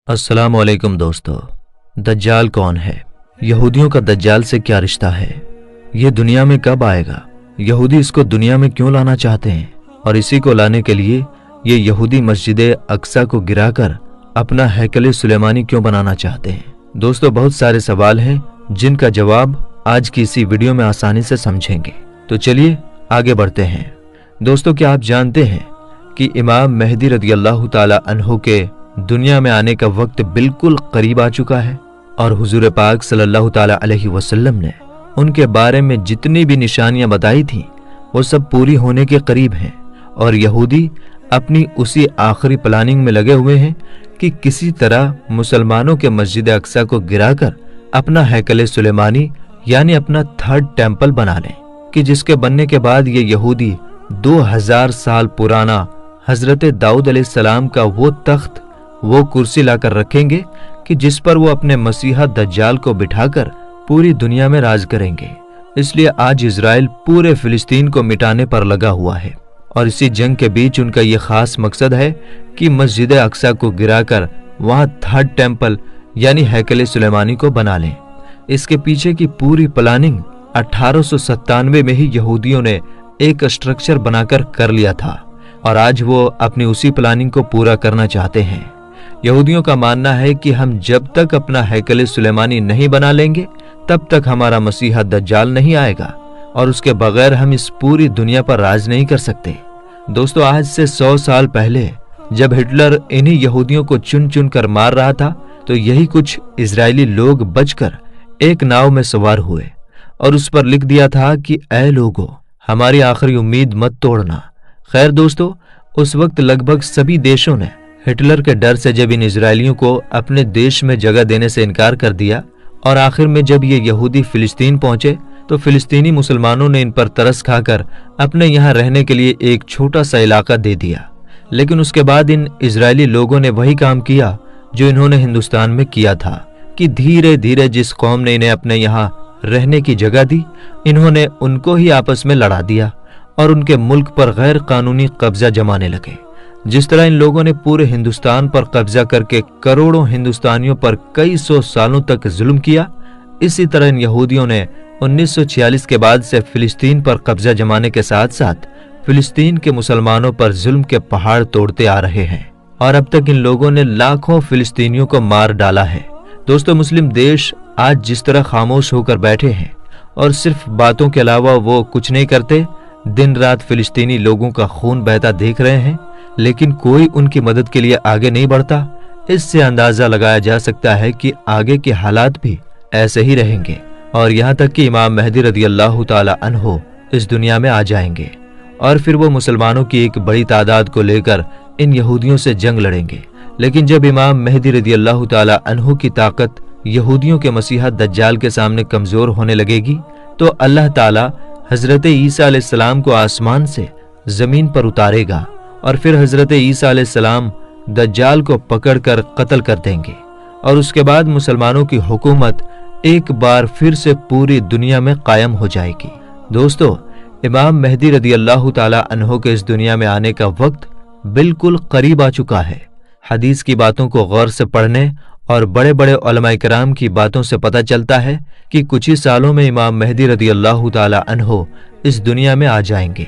अस्सलाम वालेकुम दोस्तों। दज्जाल कौन है? यहूदियों का दज्जाल से क्या रिश्ता है? ये दुनिया में कब आएगा? यहूदी इसको दुनिया में क्यों लाना चाहते हैं? और इसी को लाने के लिए ये यहूदी मस्जिद अक्सा को गिराकर अपना हैकल सुलेमानी क्यों बनाना चाहते हैं? दोस्तों, बहुत सारे सवाल हैं जिनका जवाब आज की इसी वीडियो में आसानी से समझेंगे। तो चलिए आगे बढ़ते हैं। दोस्तों, क्या आप जानते हैं कि इमाम मेहदी रज़ी अल्लाह ताला अन्हु के दुनिया में आने का वक्त बिल्कुल करीब आ चुका है और हुजूर पाक सल्लल्लाहु ताला अलैहि वसल्लम ने उनके बारे में जितनी भी निशानियां बताई थी वो सब पूरी होने के करीब हैं। और यहूदी अपनी उसी आखिरी प्लानिंग में लगे हुए हैं कि किसी तरह मुसलमानों के मस्जिद अक्सा को गिराकर अपना हैकल सुलेमानी यानी अपना थर्ड टेम्पल बना लें, कि जिसके बनने के बाद ये यहूदी 2000 साल पुराना हजरत दाऊद अलैहिस्सलाम का वो तख्त, वो कुर्सी लाकर रखेंगे कि जिस पर वो अपने मसीहा दज्जाल को बिठाकर पूरी दुनिया में राज करेंगे। इसलिए आज इजराइल पूरे फिलिस्तीन को मिटाने पर लगा हुआ है और इसी जंग के बीच उनका ये खास मकसद है कि मस्जिद अक्सा को गिराकर वहां थर्ड टेम्पल यानी हैकल सुलेमानी को बना लें। इसके पीछे की पूरी प्लानिंग 1897 में ही यहूदियों ने एक स्ट्रक्चर बनाकर कर लिया था और आज वो अपनी उसी प्लानिंग को पूरा करना चाहते हैं। यहूदियों का मानना है कि हम जब तक अपना हैकल सुलेमानी नहीं बना लेंगे तब तक हमारा मसीहा दज्जाल नहीं आएगा और उसके बगैर हम इस पूरी दुनिया पर राज नहीं कर सकते। दोस्तों, आज से 100 साल पहले जब हिटलर इन्हीं यहूदियों को चुन चुन कर मार रहा था तो यही कुछ इजरायली लोग बचकर एक नाव में सवार हुए और उस पर लिख दिया था कि ऐ लोगो, हमारी आखिरी उम्मीद मत तोड़ना। खैर दोस्तों, उस वक्त लगभग सभी देशों ने हिटलर के डर से जब इन इजरायलियों को अपने देश में जगह देने से इनकार कर दिया और आखिर में जब ये यहूदी फिलिस्तीन पहुंचे तो फिलिस्तीनी मुसलमानों ने इन पर तरस खाकर अपने यहाँ रहने के लिए एक छोटा सा इलाका दे दिया। लेकिन उसके बाद इन इजरायली लोगों ने वही काम किया जो इन्होंने हिंदुस्तान में किया था कि धीरे धीरे जिस कौम ने इन्हें अपने यहाँ रहने की जगह दी, इन्होंने उनको ही आपस में लड़ा दिया और उनके मुल्क पर गैर कानूनी कब्जा जमाने लगे। जिस तरह इन लोगों ने पूरे हिंदुस्तान पर कब्जा करके करोड़ों हिंदुस्तानियों पर कई सौ सालों तक जुल्म किया, इसी तरह इन यहूदियों ने 1946 के बाद से फिलिस्तीन पर कब्जा जमाने के साथ साथ फिलिस्तीन के मुसलमानों पर जुल्म के पहाड़ तोड़ते आ रहे हैं और अब तक इन लोगों ने लाखों फिलिस्तीनियों को मार डाला है। दोस्तों, मुस्लिम देश आज जिस तरह खामोश होकर बैठे हैं और सिर्फ बातों के अलावा वो कुछ नहीं करते, दिन रात फिलिस्तीनी लोगों का खून बहता देख रहे हैं, लेकिन कोई उनकी मदद के लिए आगे नहीं बढ़ता, इससे अंदाजा लगाया जा सकता है कि आगे के हालात भी ऐसे ही रहेंगे और यहाँ तक कि इमाम मेहदी रज़ी अल्लाह ताला अन्हु इस दुनिया में आ जाएंगे और फिर वो मुसलमानों की एक बड़ी तादाद को लेकर इन यहूदियों से जंग लड़ेंगे। लेकिन जब इमाम मेहदी रज़ी अल्लाह ताला अन्हु की ताकत यहूदियों के मसीहा दज्जाल के सामने कमजोर होने लगेगी तो अल्लाह ताला हजरत ईसा अलैहिस्सलाम को आसमान से जमीन पर उतारेगा और फिर हजरत ईसा अलैहिस्सलाम दज्जाल को पकड़कर कत्ल कर देंगे और उसके बाद मुसलमानों की हुकूमत एक बार फिर से पूरी दुनिया में कायम हो जाएगी। दोस्तों, इमाम मेहदी रज़ी अल्लाह ताला अन्हु के इस दुनिया में आने का वक्त बिल्कुल करीब आ चुका है। हदीस की बातों को गौर से पढ़ने और बड़े बड़े उलमा इकराम की बातों से पता चलता है कि कुछ ही सालों में इमाम मेहदी रज़ी अल्लाह ताला अन्हु इस दुनिया में आ जाएंगे।